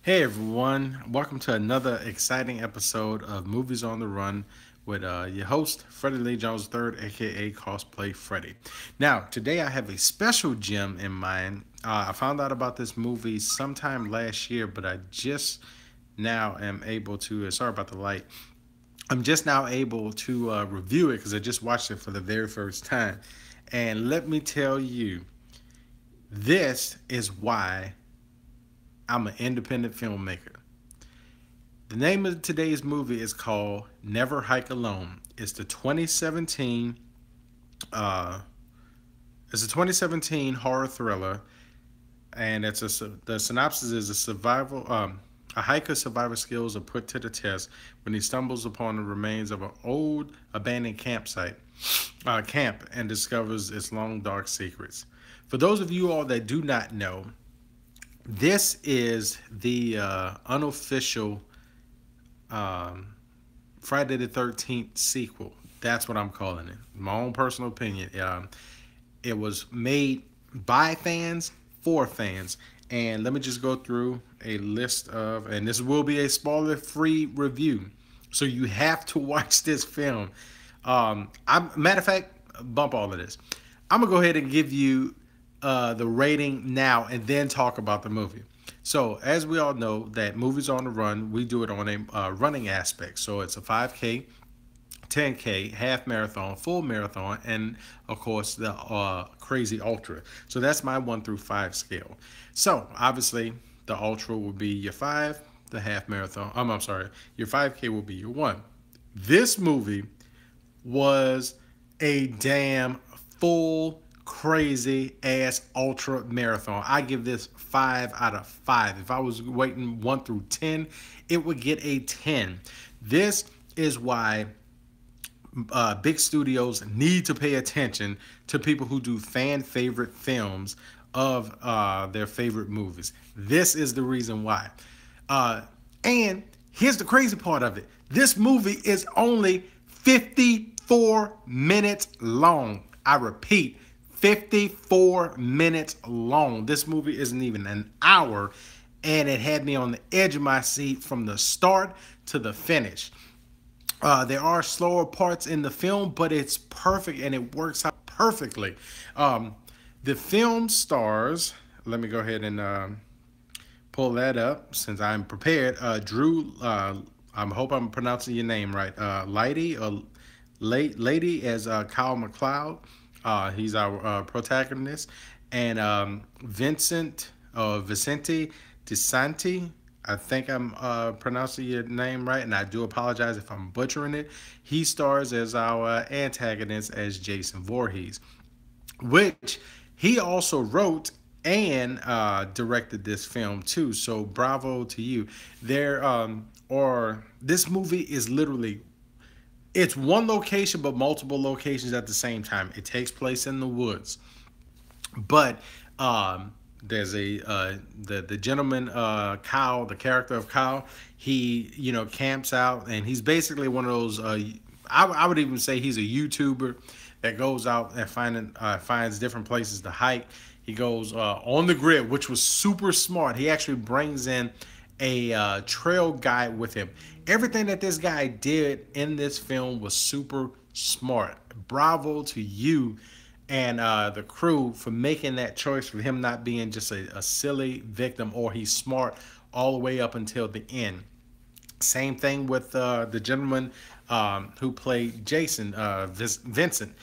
Hey everyone, welcome to another exciting episode of Movies on the Run with your host, Freddie Lee Jones III, aka Cosplay Freddie. Now, today I have a special gem in mind. I found out about this movie sometime last year, but I just now am able to, sorry about the light, I'm just now able to review it because I just watched it for the very first time. And let me tell you, this is why I'm an independent filmmaker. The name of today's movie is called Never Hike Alone. It's the 2017 uh it's a 2017 horror thriller, and the synopsis is a hiker's survival skills are put to the test when he stumbles upon the remains of an old abandoned camp and discovers its long dark secrets. For those of you all that do not know, this is the unofficial um, Friday the 13th sequel. That's what I'm calling it. My own personal opinion. It was made by fans for fans. And let me just go through a list of, and this will be a spoiler free review. So you have to watch this film. Matter of fact, bump all of this. I'm going to go ahead and give you the rating now and then talk about the movie. So, as we all know, that Movies on the Run, we do it on a running aspect. So, it's a 5K, 10K, half marathon, full marathon, and of course the crazy ultra. So, that's my 1 through 5 scale. So, obviously, the ultra will be your 5, the half marathon. I'm sorry, your 5K will be your 1. This movie was a damn full crazy ass ultra marathon. I give this 5 out of 5. If I was waiting 1 through 10, it would get a 10. This is why big studios need to pay attention to people who do fan favorite films of their favorite movies. This is the reason why. And here's the crazy part of it. This movie is only 54 minutes long. I repeat, 54 minutes long. This movie isn't even an hour, and it had me on the edge of my seat from the start to the finish. There are slower parts in the film, but it's perfect and it works out perfectly. The film stars, let me go ahead and pull that up since I'm prepared. Drew, I hope I'm pronouncing your name right. Lady as Kyle McLeod. He's our protagonist, and Vicente DeSanti. I think I'm pronouncing your name right, and I do apologize if I'm butchering it. He stars as our antagonist as Jason Voorhees, which he also wrote and directed this film too. So bravo to you. Or this movie is literally, it's one location but multiple locations at the same time. It takes place in the woods, but there's the gentleman, Kyle, the character of Kyle. He camps out, and he's basically one of those. I would even say he's a YouTuber that goes out and finds different places to hike. He goes on the grid, which was super smart. He actually brings in a trail guide with him. Everything that this guy did in this film was super smart. Bravo to you and the crew for making that choice, for him not being just a silly victim, or he's smart all the way up until the end. Same thing with the gentleman who played Jason, Vincent.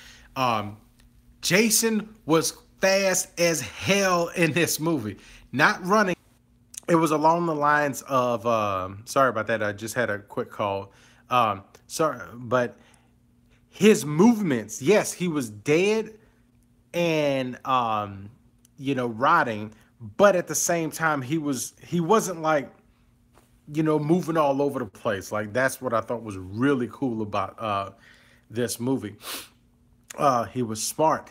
Jason was fast as hell in this movie. Not running. It was along the lines of, sorry about that. I just had a quick call. Sorry, but his movements, yes, he was dead and, rotting, but at the same time, he wasn't like, moving all over the place. Like, that's what I thought was really cool about this movie. He was smart.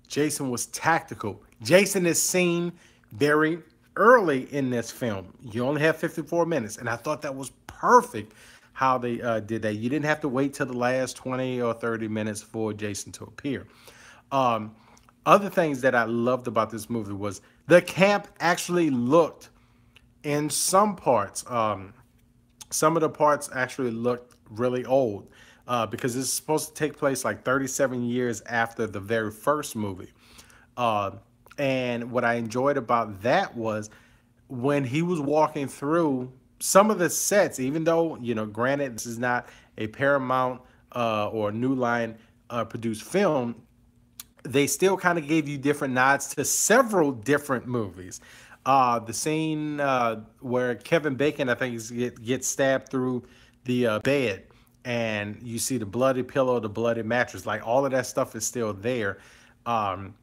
Jason was tactical. Jason is seen very early in this film. You only have 54 minutes, and I thought that was perfect how they did that. You didn't have to wait till the last 20 or 30 minutes for Jason to appear. Other things that I loved about this movie was the camp actually looked in some parts. Some of the parts actually looked really old because it's supposed to take place like 37 years after the very first movie. Uh, and what I enjoyed about that was when he was walking through some of the sets, even though, granted, this is not a Paramount or New Line produced film, they still kind of gave you different nods to several different movies. The scene where Kevin Bacon, I think, gets stabbed through the bed, and you see the bloody pillow, the bloody mattress, like all of that stuff is still there. Um,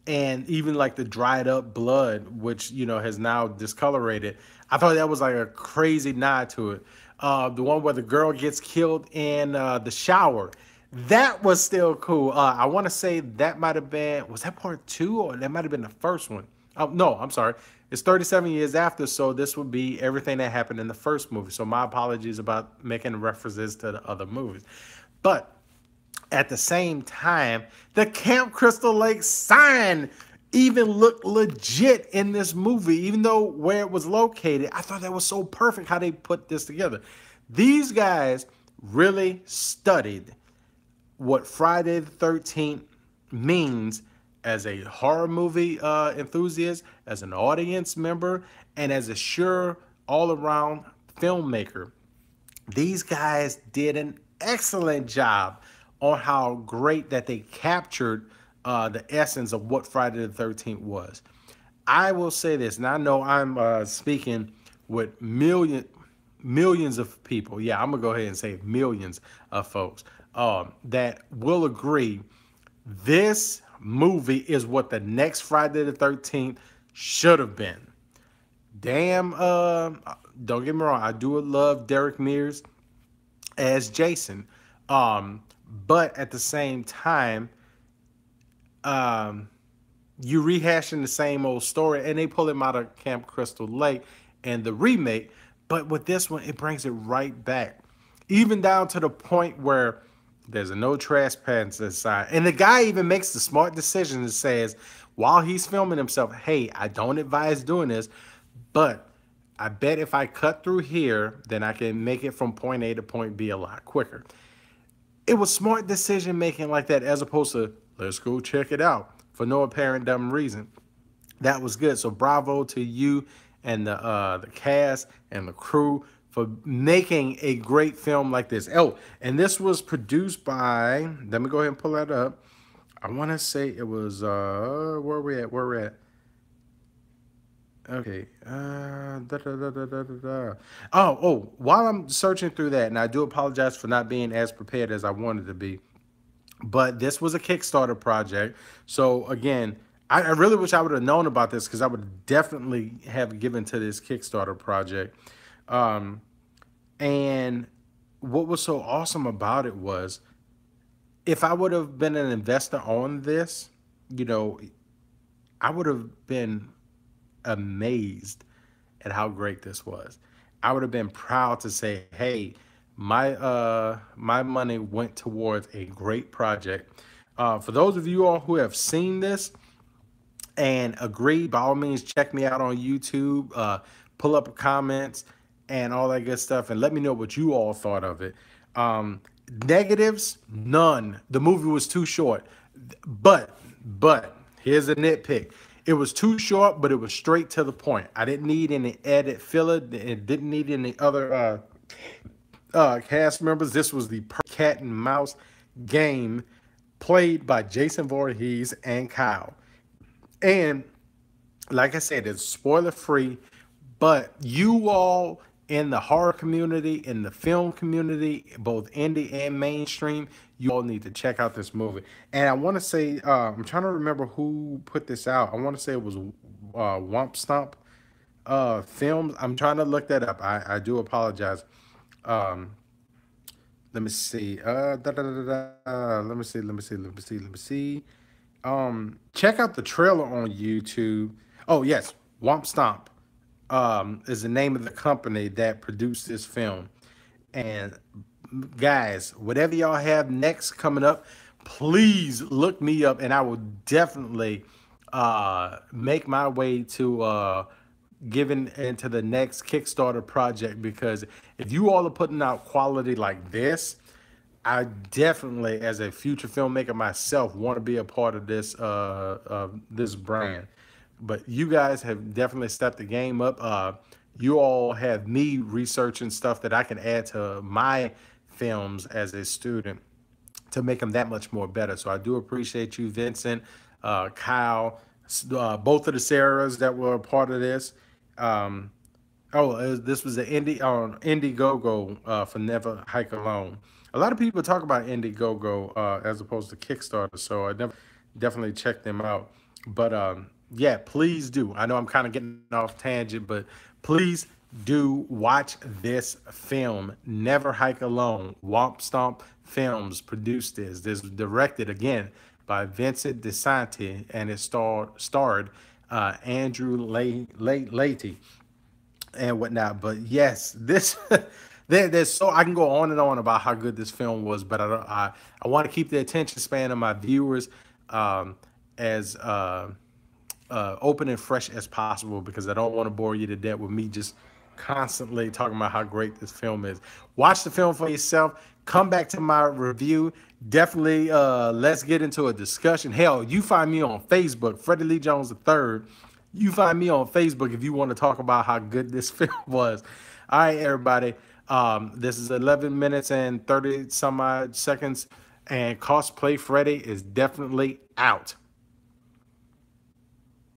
and even like the dried up blood, which has now discolorated. I thought that was like a crazy nod to it. The one where the girl gets killed in the shower, that was still cool. I want to say that might have been, was that part two, or that might have been the first one? Oh no, I'm sorry. It's 37 years after, so this would be everything that happened in the first movie. So my apologies about making references to the other movies, but at the same time, the Camp Crystal Lake sign even looked legit in this movie, even though where it was located. I thought that was so perfect how they put this together. These guys really studied what Friday the 13th means as a horror movie enthusiast, as an audience member, and as a sure all around filmmaker. These guys did an excellent job on how great that they captured the essence of what Friday the 13th was. I will say this, and I know I'm speaking with millions of people. Yeah, I'm gonna go ahead and say millions of folks that will agree. This movie is what the next Friday the 13th should have been. Damn, don't get me wrong, I do love Derek Mears as Jason. But at the same time, um, you rehashing the same old story, and they pull him out of Camp Crystal Lake and the remake. But with this one, it brings it right back, even down to the point where there's a no trespassing sign, and the guy even makes the smart decision and says, while he's filming himself, "Hey, I don't advise doing this, but I bet if I cut through here, then I can make it from point A to point B a lot quicker." It was smart decision making like that, as opposed to let's go check it out for no apparent dumb reason. That was good. So bravo to you and the cast and the crew for making a great film like this. Oh, and this was produced by, let me go ahead and pull that up. I want to say it was where we at? Where we at? Okay. While I'm searching through that, and I do apologize for not being as prepared as I wanted to be, but this was a Kickstarter project. So again, I really wish I would have known about this, because I would definitely have given to this Kickstarter project. Um, and what was so awesome about it was, if I would have been an investor on this, you know, I would have been amazed at how great this was. I would have been proud to say, "Hey, my money went towards a great project." For those of you all who have seen this and agree, by all means, check me out on YouTube, pull up comments and all that good stuff, and let me know what you all thought of it. Um, Negatives, none. The movie was too short. But here's a nitpick. It was too short, but it was straight to the point. I didn't need any edit filler. It didn't need any other cast members. This was the cat and mouse game played by Jason Voorhees and Kyle. And like I said, it's spoiler free, but you all in the horror community, in the film community, both indie and mainstream, you all need to check out this movie. And I want to say, I'm trying to remember who put this out. I want to say it was Womp Stomp Films. I'm trying to look that up. I do apologize. Um, Let me see. Let me see. Let me see. Let me see. Let me see. Check out the trailer on YouTube. Oh yes, Womp Stomp is the name of the company that produced this film. And guys, whatever y'all have next coming up, please look me up, and I will definitely make my way to giving into the next Kickstarter project, because if you all are putting out quality like this, I definitely, as a future filmmaker myself, want to be a part of this brand. But you guys have definitely stepped the game up. You all have me researching stuff that I can add to my films as a student to make them that much more better. So I do appreciate you, Vincent, Kyle, both of the Sarahs that were a part of this. Um, this was the Indiegogo for Never Hike Alone. A lot of people talk about Indiegogo as opposed to Kickstarter, so I never definitely check them out. But yeah, please do. I know I'm kind of getting off tangent, but please do watch this film, Never Hike Alone. Womp Stomp Films produced this. This was directed again by Vincent DeSanti, and it starred Andrew Leahy and whatnot. But yes, this there's so I can go on and on about how good this film was, but I want to keep the attention span of my viewers as open and fresh as possible, because I don't want to bore you to death with me just constantly talking about how great this film is. Watch the film for yourself. Come back to my review. Definitely, let's get into a discussion. Hell, you find me on Facebook, Freddie Lee Jones III. You find me on Facebook if you want to talk about how good this film was. All right, everybody. This is 11 minutes and 30 some odd seconds, and Cosplay Freddy is definitely out.